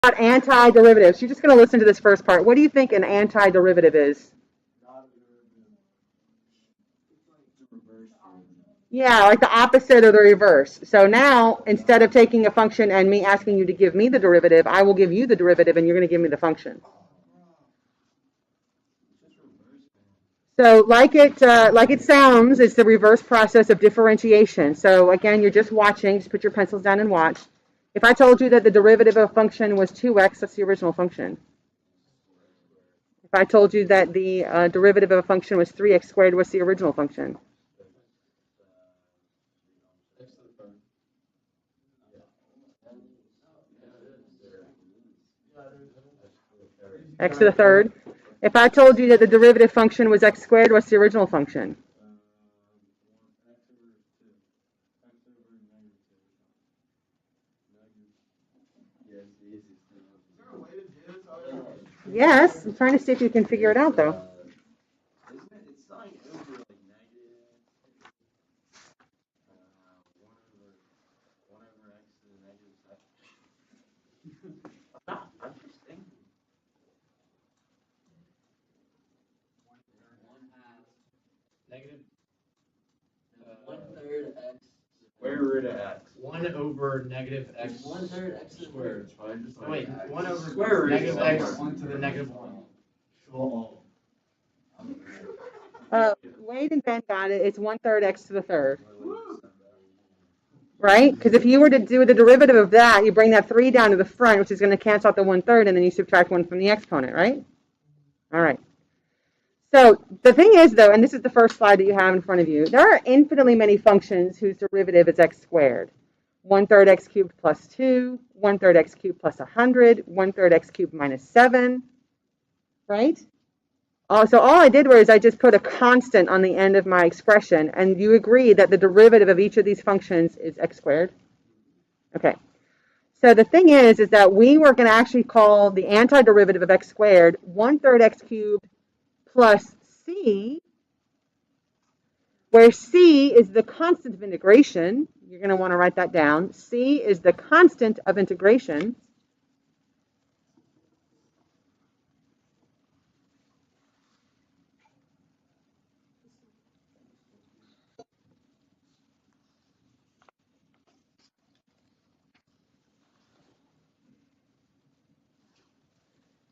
About antiderivatives. You're just going to listen to this first part. What do you think an antiderivative is? Yeah, like the opposite or the reverse. So now, instead of taking a function and me asking you to give me the derivative, I will give you the derivative and you're going to give me the function. So like it sounds, it's the reverse process of differentiation. So again, you're just watching. Just put your pencils down and watch. If I told you that the derivative of a function was 2x, that's the original function. If I told you that the derivative of a function was 3x squared, what's the original function? X to the third. If I told you that the derivative function was x squared, what's the original function? Yes, I'm trying to see if you can figure it out, though. Square root of x. 1 over negative x. 1/3 x squared. Wait, 1 over Square root negative x somewhere. to the negative 1. Wade and Ben got it. It's 1/3 x to the third. Right? Because if you were to do the derivative of that, you bring that 3 down to the front, which is going to cancel out the 1/3, and then you subtract 1 from the exponent, right? All right. So the thing is, though, and this is the first slide that you have in front of you, there are infinitely many functions whose derivative is x squared. 1/3 x cubed plus 2, 1/3 x cubed plus 100, 1/3 x cubed minus 7, right? So all I did was I just put a constant on the end of my expression, and you agree that the derivative of each of these functions is x squared? Okay. So the thing is that we were going to actually call the antiderivative of x squared 1/3 x cubed plus c, where c is the constant of integration. You're going to want to write that down. C is the constant of integration.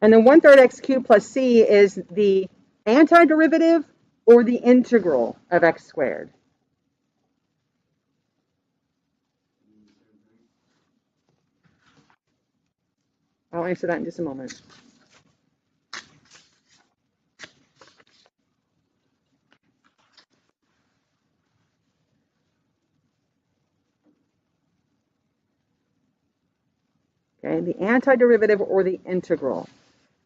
And then 1/3 x cubed plus c is the antiderivative or the integral of x squared. I'll answer that in just a moment. Okay, the antiderivative or the integral.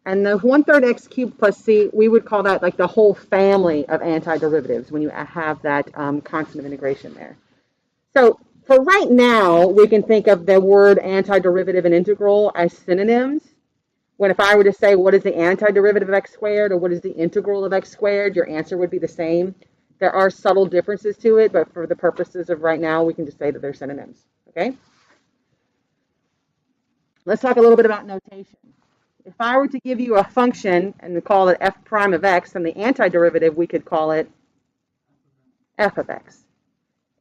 And the 1/3 x cubed plus c, we would call that like the whole family of antiderivatives when you have that constant of integration there. So for right now, we can think of the word antiderivative and integral as synonyms. When if I were to say, what is the antiderivative of x squared or what is the integral of x squared, your answer would be the same. There are subtle differences to it, but for the purposes of right now, we can just say that they're synonyms, okay? Let's talk a little bit about notation. If I were to give you a function and call it f prime of x, then the antiderivative, we could call it f of x.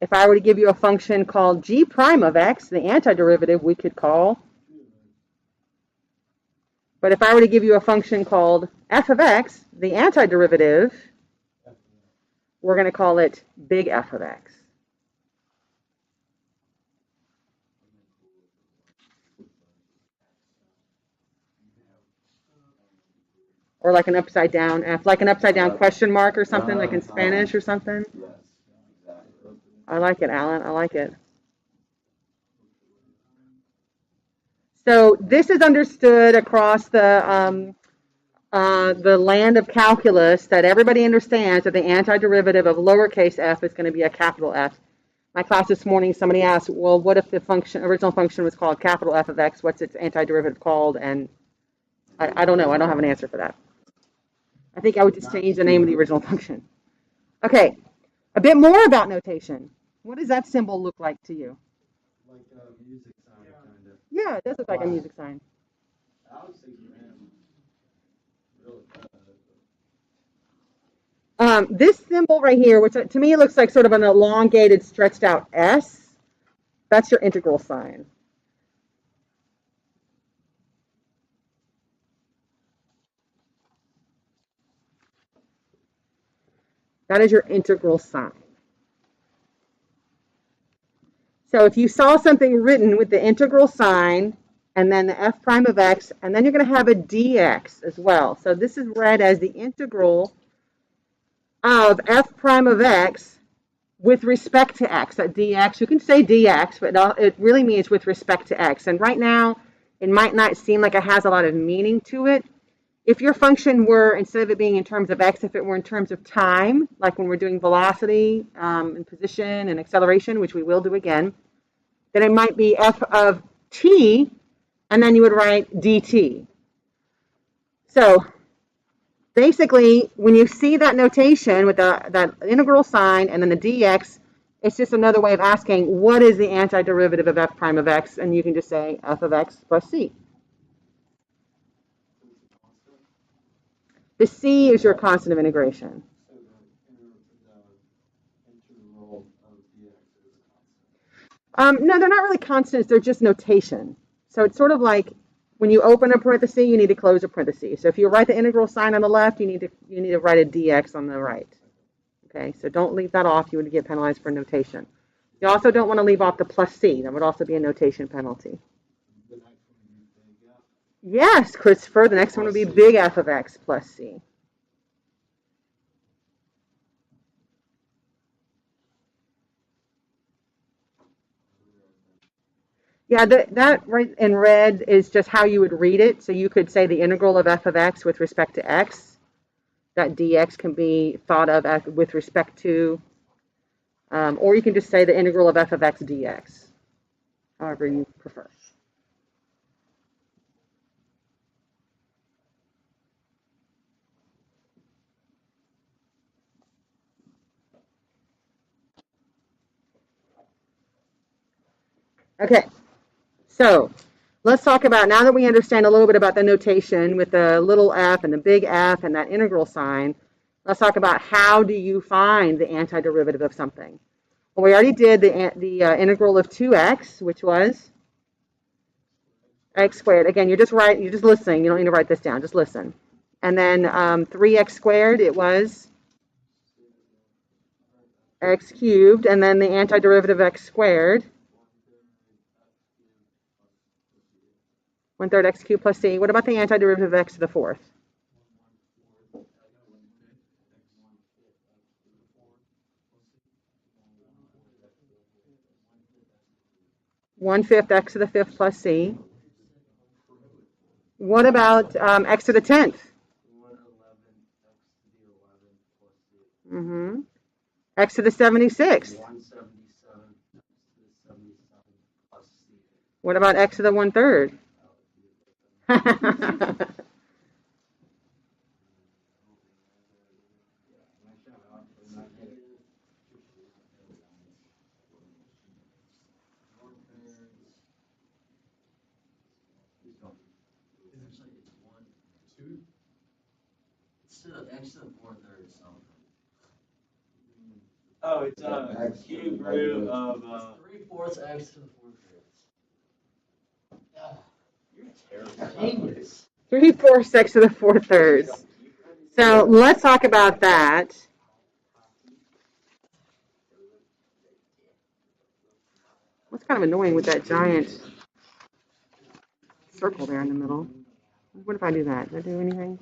If I were to give you a function called g prime of x, the antiderivative, we could call. But if I were to give you a function called f of x, the antiderivative, we're going to call it big F of x. Or like an upside down F, like an upside down question mark or something, like in Spanish or something. I like it, Alan. I like it. So this is understood across the land of calculus that everybody understands that the antiderivative of lowercase f is going to be a capital F. My class this morning, somebody asked, well, what if the original function was called capital F of x? What's its antiderivative called? And I don't know. I don't have an answer for that. I think I would just change the name of the original function. Okay, a bit more about notation. What does that symbol look like to you? Like a music sign, kind of. Yeah, it does look like a music sign. this symbol right here, which to me looks like sort of an elongated, stretched out S, that's your integral sign. That is your integral sign. So if you saw something written with the integral sign and then the f prime of x, and then you're going to have a dx as well. So this is read as the integral of f prime of x with respect to x. That dx, you can say dx, but it really means with respect to x. And right now, it might not seem like it has a lot of meaning to it. If your function were, instead of it being in terms of x, if it were in terms of time, like when we're doing velocity and position and acceleration, which we will do again, then it might be f of t, and then you would write dt. So basically, when you see that notation with that integral sign and then the dx, it's just another way of asking, what is the antiderivative of f prime of x? And you can just say f of x plus c. The c is your constant of integration. No, they're not really constants. They're just notation. So it's sort of like when you open a parenthesis, you need to close a parenthesis. So if you write the integral sign on the left, you need to write a dx on the right. Okay, so don't leave that off. You would get penalized for notation. You also don't want to leave off the plus c. That would also be a notation penalty. Yes, Christopher. The next one would be big f of x plus c. Yeah, that right in red is just how you would read it. So you could say the integral of f of x with respect to x. That dx can be thought of with respect to, or you can just say the integral of f of x dx, however you prefer. Okay, so let's talk about, now that we understand a little bit about the notation with the little f and the big F and that integral sign, let's talk about how do you find the antiderivative of something. Well, we already did the integral of 2x, which was x squared. Again, you're just listening. You don't need to write this down. Just listen. And then 3x squared, it was x cubed. And then the antiderivative of x squared, 1/3 x cubed plus c. What about the antiderivative of x to the fourth? 1/5 x to the fifth plus c. What about x to the 10th? Mm-hmm. X to the 76th. What about x to the 1/3? Oh, it's cube root of 3/4 x to the 4/3. You're terrible. Genius. 3/4 x to the 4/3. So let's talk about that. What's kind of annoying with that giant circle there in the middle? What if I do that? Does that do anything?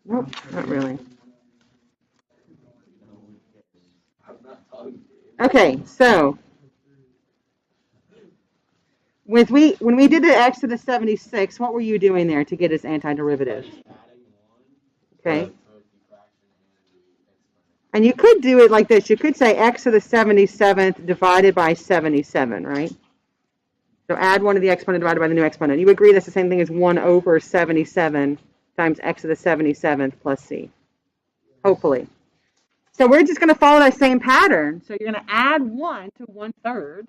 Nope, not really. Okay, so when we did the x to the 76, what were you doing there to get its antiderivative? Okay. And you could do it like this. You could say x to the 77th divided by 77, right? So add 1 to the exponent divided by the new exponent. You agree that's the same thing as 1/77 times x to the 77th plus c. Hopefully. So we're just going to follow that same pattern. So you're going to add 1 to 1/3,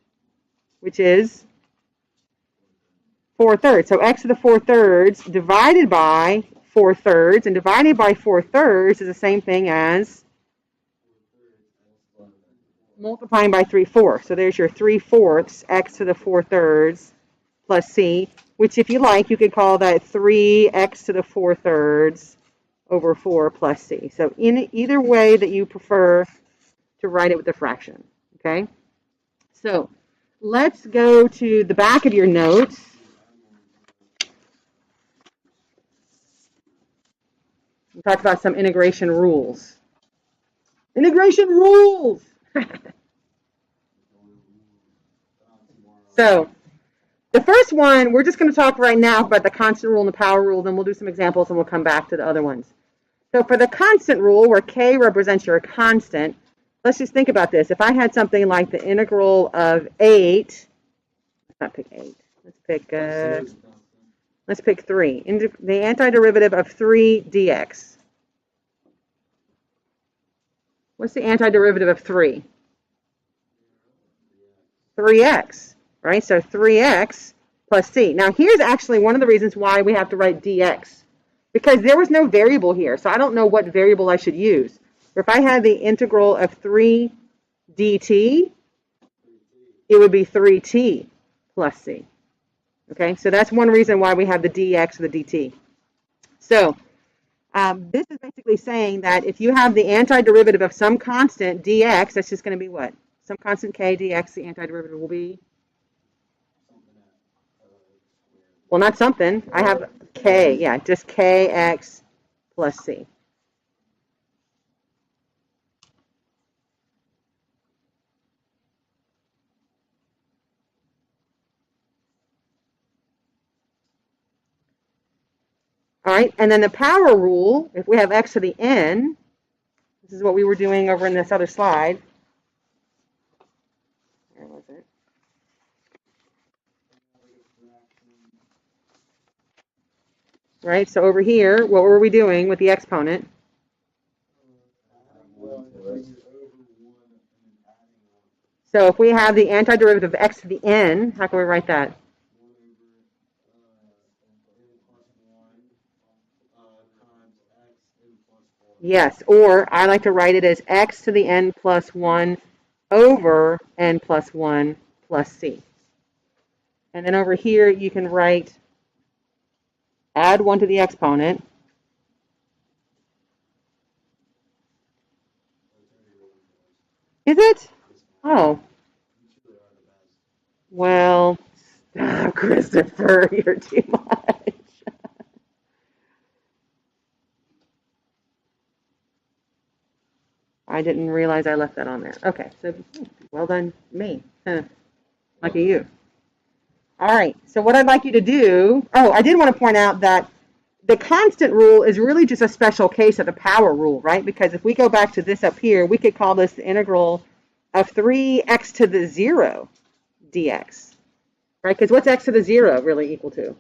which is 4/3. So x to the 4/3 divided by 4/3, and divided by 4/3 is the same thing as multiplying by 3/4. So there's your 3/4 x to the 4/3 plus c, which if you like, you could call that 3x to the 4/3 over 4 plus c. So in either way that you prefer to write it with a fraction, okay? So let's go to the back of your notes. We talked about some integration rules. Integration rules! So the first one, we're just going to talk right now about the constant rule and the power rule, then we'll do some examples and we'll come back to the other ones. So for the constant rule, where k represents your constant, let's just think about this. If I had something like the integral of 8, let's not pick 8, let's pick 3. The antiderivative of 3 dx. What's the antiderivative of 3? 3x, right? So 3x plus c. Now here's actually one of the reasons why we have to write dx, because there was no variable here, so I don't know what variable I should use. If I had the integral of 3 dt, it would be 3t plus c. Okay, so that's one reason why we have the dx or the dt. So this is basically saying that if you have the antiderivative of some constant dx, that's just going to be what? Some constant k dx, the antiderivative will be? Well, not something. I have k, yeah, just kx plus c. All right, and then the power rule, if we have x to the n, this is what we were doing over in this other slide. Where was it? Right, so over here, what were we doing with the exponent? So if we have the antiderivative of x to the n, how can we write that? Yes, or I like to write it as x to the n plus 1 over n plus 1 plus c. And then over here, you can write, add 1 to the exponent. Is it? Oh. Well, Christopher, you're too much. I didn't realize I left that on there. Okay, so well done, me. Lucky you. All right, so what I'd like you to do, I did want to point out that the constant rule is really just a special case of the power rule, right? Because if we go back to this up here, we could call this the integral of 3x to the 0 dx, right? Because what's x to the 0 really equal to?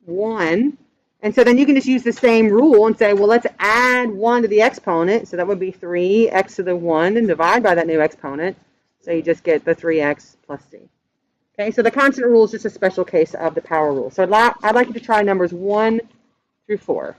1. And so then you can just use the same rule and say, well, let's add 1 to the exponent. So that would be 3x to the 1 and divide by that new exponent. So you just get the 3x plus c. Okay, so the constant rule is just a special case of the power rule. So I'd like you to try numbers 1 through 4.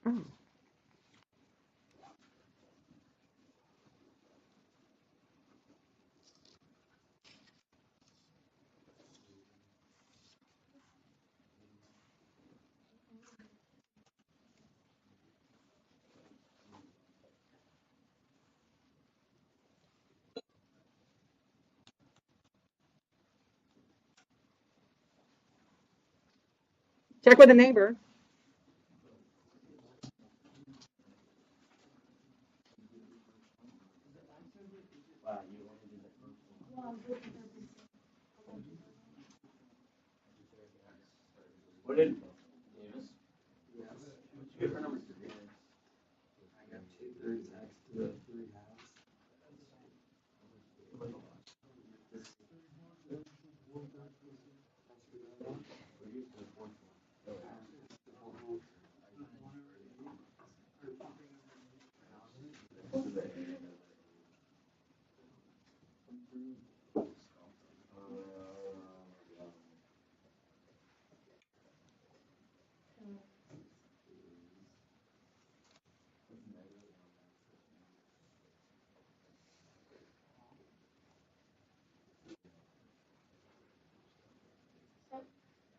Oh. Check with a neighbor. Wow, you only did the first one. What did Davis? What'd you get for number 3? I got 2/3 x to the 3 halves.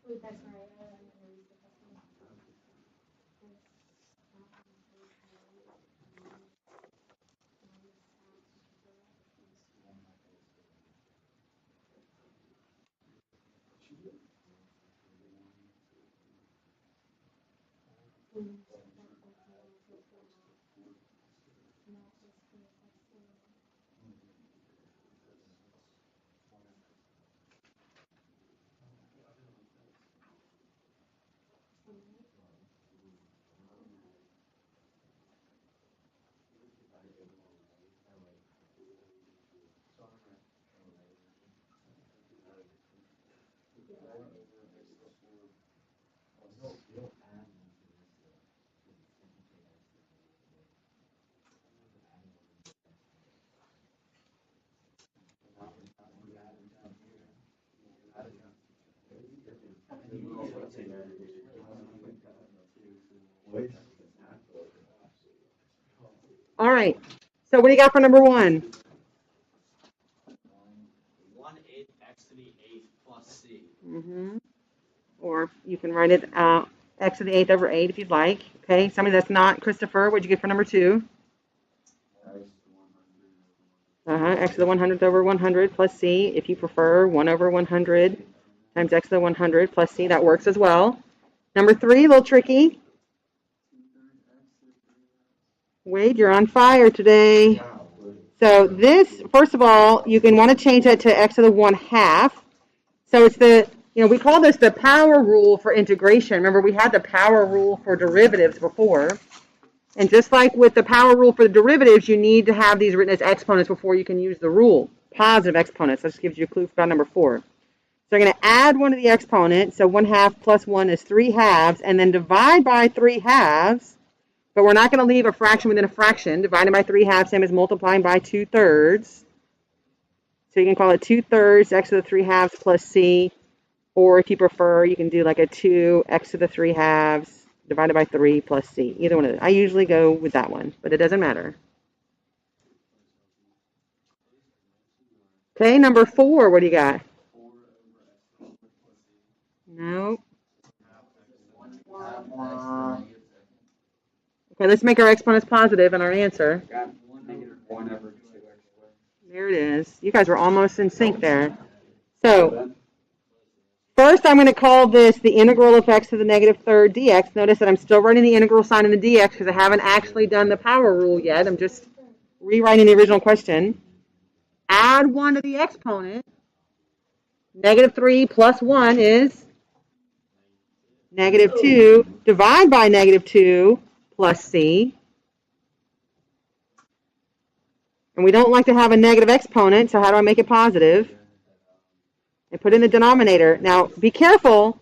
Wait, that's right. I don't know where you put that one. All right. So what do you got for number 1? 1/8 x to the 8th plus c. Or you can write it x to the 8th over 8 if you'd like. Okay. Somebody that's not Christopher, what'd you get for number 2? X to the 100th over 100 plus c. If you prefer, 1 over 100 times x to the 100 plus c. That works as well. Number 3, a little tricky. Wade, you're on fire today. So this, first of all, you can want to change that to x to the 1/2. So it's the, we call this the power rule for integration. Remember, we had the power rule for derivatives before. And just like with the power rule for the derivatives, you need to have these written as exponents before you can use the rule. Positive exponents. That just gives you a clue for number 4. So I'm going to add one to the exponent. So 1/2 plus 1 is 3/2, and then divide by 3/2. But we're not going to leave a fraction within a fraction. Dividing by 3/2, same as multiplying by 2/3. So you can call it 2/3 x to the 3/2 plus c. Or if you prefer, you can do like a 2 x to the 3/2 divided by 3 plus c. Either one of those. I usually go with that one, but it doesn't matter. Okay, number 4, what do you got? No. Okay, let's make our exponents positive in our answer. There it is. You guys were almost in sync there. So, first I'm going to call this the integral of x to the -3rd dx. Notice that I'm still writing the integral sign in the dx because I haven't actually done the power rule yet. I'm just rewriting the original question. Add 1 to the exponent. -3 plus 1 is -2. Divide by -2 plus c. And we don't like to have a negative exponent, so how do I make it positive? I put in the denominator. Now, be careful.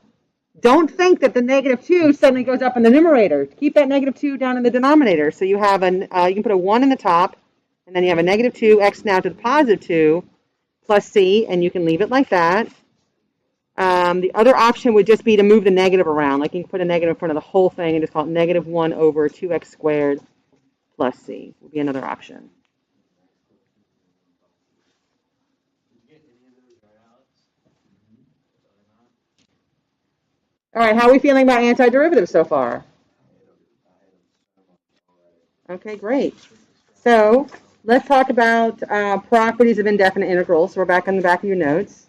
Don't think that the -2 suddenly goes up in the numerator. Keep that -2 down in the denominator. So you have you can put a 1 in the top, and then you have a -2 x now to the +2 plus c, and you can leave it like that. The other option would just be to move the negative around. Like you can put a negative in front of the whole thing and just call it -1 over 2x squared plus c would be another option. All right, how are we feeling about antiderivatives so far? Okay, great. So let's talk about properties of indefinite integrals. So we're back on the back of your notes.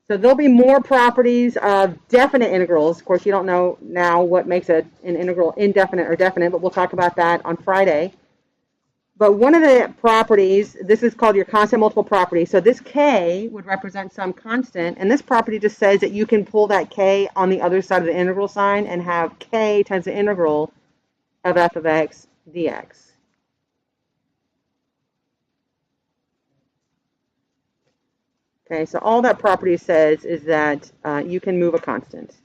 So there'll be more properties of definite integrals. Of course, you don't know now what makes an integral indefinite or definite, but we'll talk about that on Friday. But one of the properties, this is called your constant multiple property. So this k would represent some constant, and this property just says that you can pull that k on the other side of the integral sign and have k times the integral of f of x dx. Okay, so all that property says is that you can move a constant.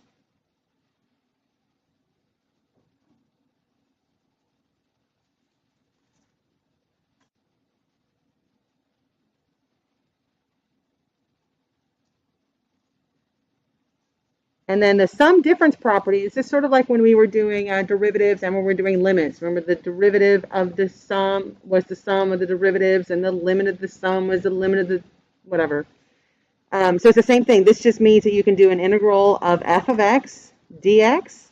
And then the sum difference property is just sort of like when we were doing derivatives and when we were doing limits. Remember, the derivative of the sum was the sum of the derivatives, and the limit of the sum was the limit of the whatever. So it's the same thing. This just means that you can do an integral of f of x dx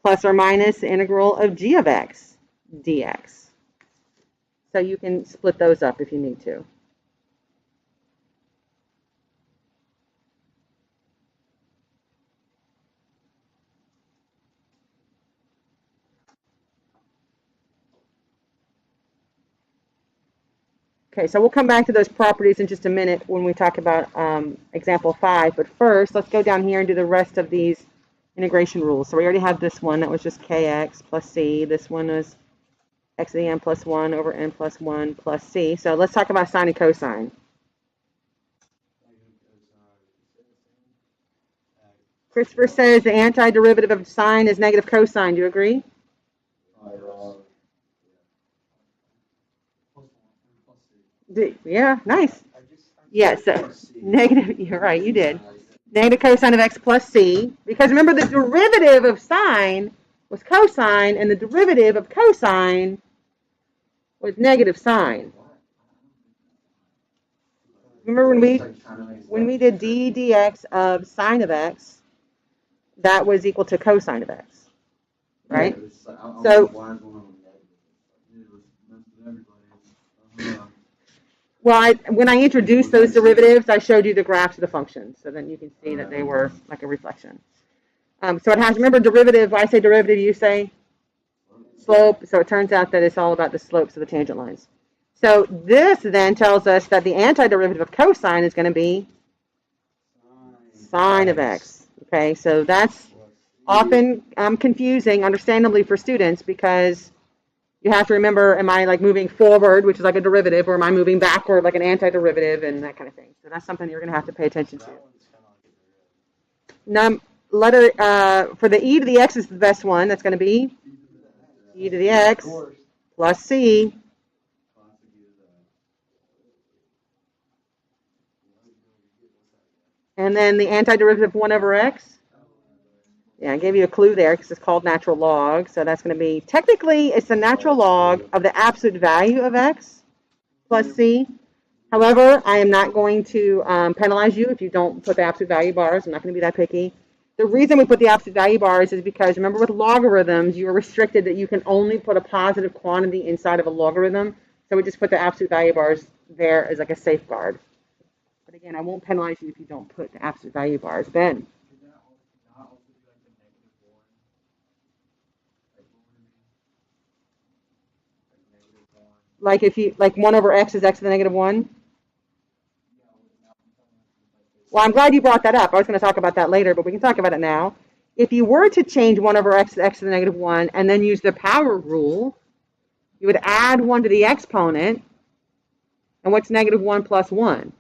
plus or minus the integral of g of x dx. So you can split those up if you need to. Okay, so we'll come back to those properties in just a minute when we talk about example 5. But first, let's go down here and do the rest of these integration rules. So we already have this one that was just kx plus c. This one was x to the n plus 1 over n plus 1 plus c. So let's talk about sine and cosine. Christopher says the antiderivative of sine is negative cosine. Do you agree? Yeah, nice. Yeah, so negative, you're right, you did. Negative cosine of x plus c, because remember the derivative of sine was cosine, and the derivative of cosine was negative sine. Remember when we did d dx of sine of x, that was equal to cosine of x, right? So, well, when I introduced those derivatives, I showed you the graphs of the functions, so then you can see that they were like a reflection. So it has, remember derivative, when I say derivative, you say slope, so it turns out that it's all about the slopes of the tangent lines. So this then tells us that the antiderivative of cosine is going to be sine of x. Okay, so that's often confusing, understandably, for students, because you have to remember, am I like moving forward, which is like a derivative, or am I moving backward, like an antiderivative, and that kind of thing. So that's something you're going to have to pay attention to. Letter for the e to the x is the best one. That's going to be e to the x plus c. And then the antiderivative of 1 over x. Yeah, I gave you a clue there because it's called natural log. So that's going to be, technically, it's the natural log of the absolute value of x plus c. However, I am not going to penalize you if you don't put the absolute value bars. I'm not going to be that picky. The reason we put the absolute value bars is because, remember, with logarithms, you are restricted that you can only put a positive quantity inside of a logarithm. So we just put the absolute value bars there as like a safeguard. But again, I won't penalize you if you don't put the absolute value bars. Ben? Like if you, like 1 over x is x to the negative 1? Well, I'm glad you brought that up. I was going to talk about that later, but we can talk about it now. If you were to change 1 over x to the negative 1 and then use the power rule, you would add 1 to the exponent. And what's negative 1 plus 1?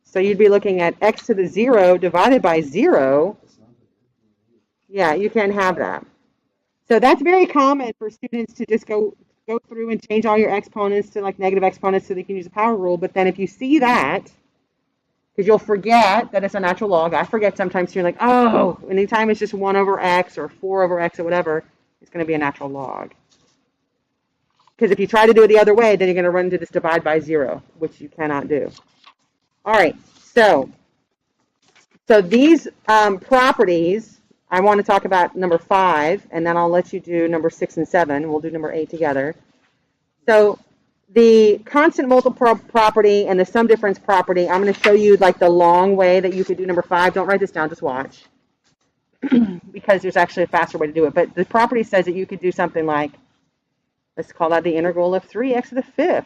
So you'd be looking at x to the 0 divided by 0. Yeah, you can't have that. So that's very common for students to just go through and change all your exponents to like negative exponents so they can use the power rule. But then if you see that, because you'll forget that it's a natural log. I forget sometimes. You're like, oh, anytime it's just 1 over x or 4 over x or whatever, it's going to be a natural log. Because if you try to do it the other way, then you're going to run into this divide by 0, which you cannot do. All right, so these properties, I want to talk about number 5, and then I'll let you do number 6 and 7. We'll do number 8 together. So the constant multiple property and the sum difference property, I'm going to show you like the long way that you could do number 5. Don't write this down, just watch. Because there's actually a faster way to do it. But the property says that you could do something like Let's call that the integral of 3x to the 5th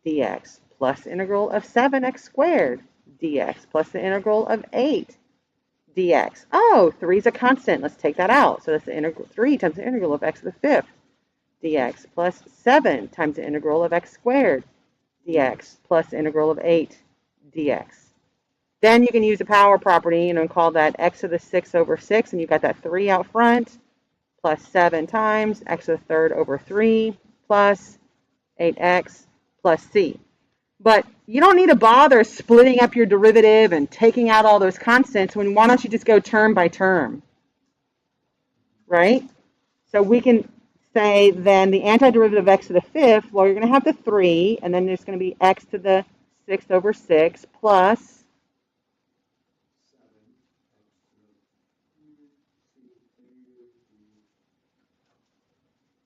dx plus the integral of 7x squared dx plus the integral of 8 dx. Oh, 3 is a constant. Let's take that out. So that's the integral 3 times the integral of x to the 5th dx plus 7 times the integral of x squared dx plus the integral of 8 dx. Then you can use the power property, and call that x to the 6 over 6, and you've got that 3 out front, plus 7 times x to the 3rd over 3, plus 8x plus c. But you don't need to bother splitting up your derivative and taking out all those constants. Why don't you just go term by term, right? So we can say then the antiderivative of x to the 5th, well, you're going to have the 3, and then there's going to be x to the 6 over 6 plus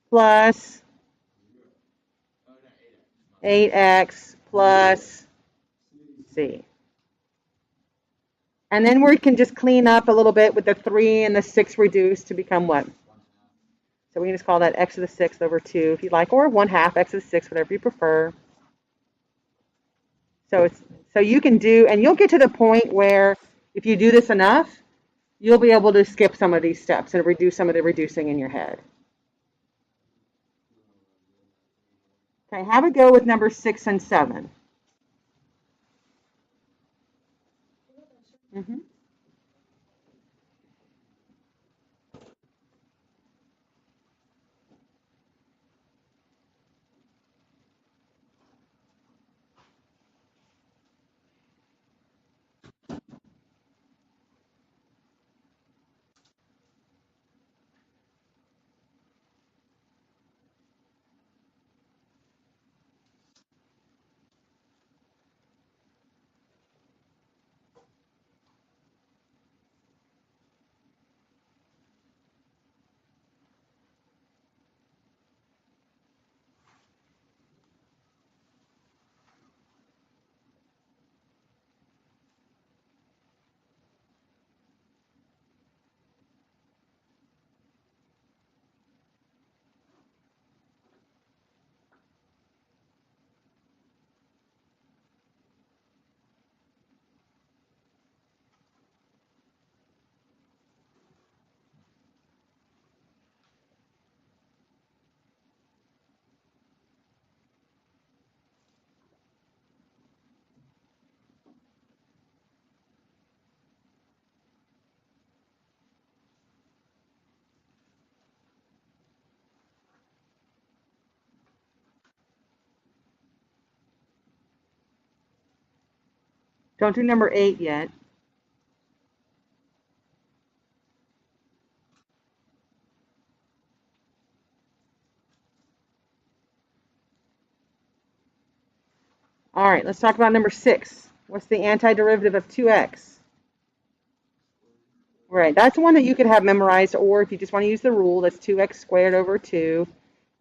plus 8x plus c. And then we can just clean up a little bit with the 3 and the 6 reduced to become what? So we can just call that x to the 6th over 2 if you like, or 1/2 x to the 6th, whatever you prefer. So you can do, and you'll get to the point where if you do this enough, you'll be able to skip some of these steps and reduce some of the reducing in your head. Okay, have a go with number 6 and 7. Mm-hmm. Don't do number 8 yet. All right, let's talk about number 6. What's the antiderivative of 2x? Right, that's one that you could have memorized, or if you just want to use the rule, that's 2x squared over 2.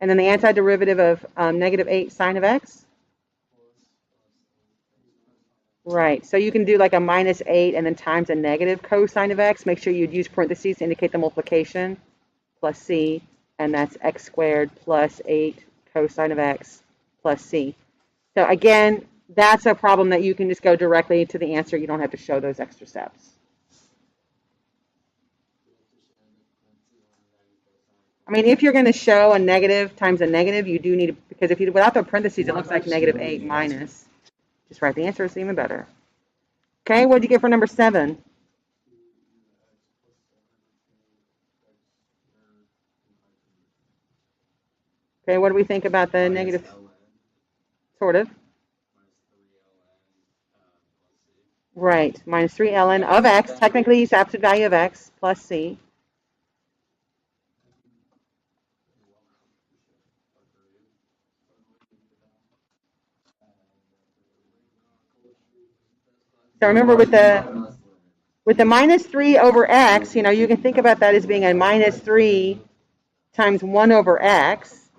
And then the antiderivative of negative 8 sine of x? Right, so you can do like a minus 8 and then times a negative cosine of x. Make sure you'd use parentheses to indicate the multiplication, plus c, and that's x squared plus 8 cosine of x plus c. So again, that's a problem that you can just go directly to the answer. You don't have to show those extra steps. I mean, if you're going to show a negative times a negative, you do need to, because if you without the parentheses, it looks like negative 8 minus. Just write the answer, it's even better. Okay, what did you get for number 7? Okay, what do we think about the negative? Sort of. Right, minus 3 ln of x. Technically, use absolute value of x plus c. So remember with the minus 3 over x, you can think about that as being a minus 3 times 1 over x.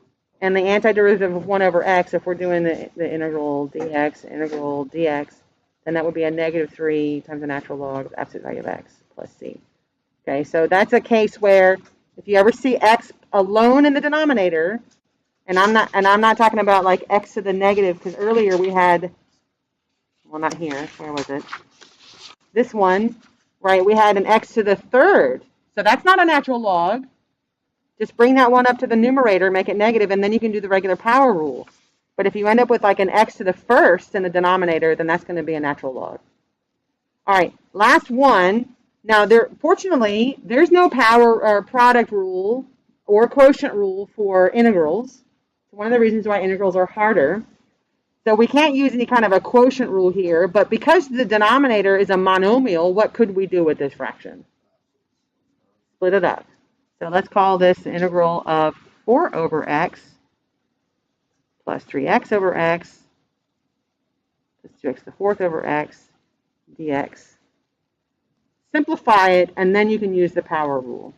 And the antiderivative of 1 over x, if we're doing the integral dx, then that would be a negative 3 times the natural log of absolute value of x plus c. Okay, so that's a case where if you ever see x alone in the denominator, And I'm not talking about like x to the negative, because earlier we had, well, not here, where was it? This one, right? We had an x to the third. So that's not a natural log. Just bring that one up to the numerator, make it negative, and then you can do the regular power rule. But if you end up with like an x to the first in the denominator, then that's going to be a natural log. All right, last one. Now, fortunately, there's no power or product rule or quotient rule for integrals. One of the reasons why integrals are harder. So we can't use any kind of a quotient rule here, but because the denominator is a monomial, what could we do with this fraction? Split it up. So let's call this the integral of 4 over x plus 3x over x plus 2x to the fourth over x dx. Simplify it, and then you can use the power rule.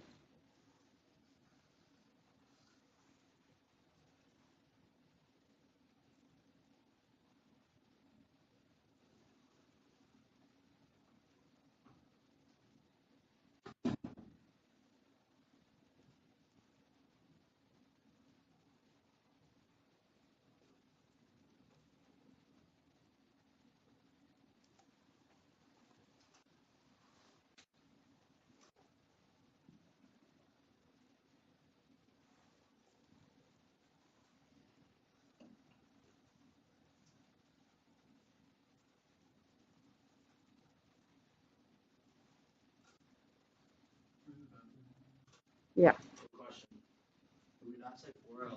Yeah. Question. Would we not say 4ln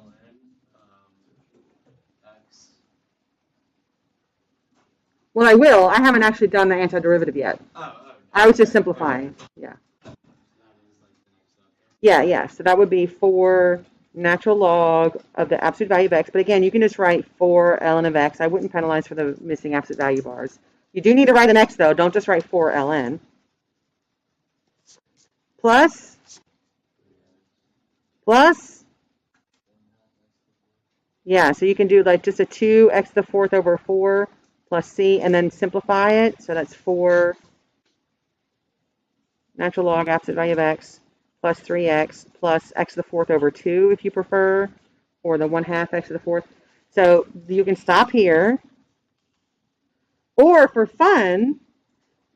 x? Well, I will. I haven't actually done the antiderivative yet. I was just simplifying. Yeah. That is like the next step. Yeah. So that would be 4 natural log of the absolute value of x. But again, you can just write 4 ln of x. I wouldn't penalize for the missing absolute value bars. You do need to write an x, though. Don't just write 4 ln. Plus. Yeah, so you can do like just a 2x to the fourth over 4 plus c, and then simplify it. So that's 4 natural log absolute value of x plus 3x plus x to the fourth over 2 if you prefer, or the 1/2 x to the fourth. So you can stop here. Or for fun,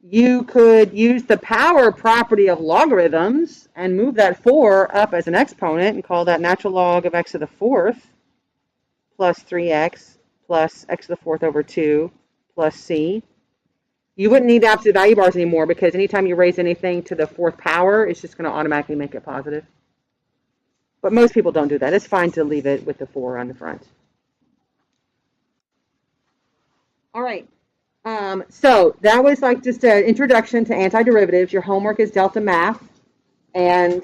you could use the power property of logarithms and move that 4 up as an exponent and call that natural log of x to the fourth plus 3x plus x to the fourth over 2 plus c. You wouldn't need the absolute value bars anymore, because anytime you raise anything to the fourth power, it's just going to automatically make it positive. But most people don't do that. It's fine to leave it with the 4 on the front. All right. So that was like just an introduction to antiderivatives. Your homework is delta math. And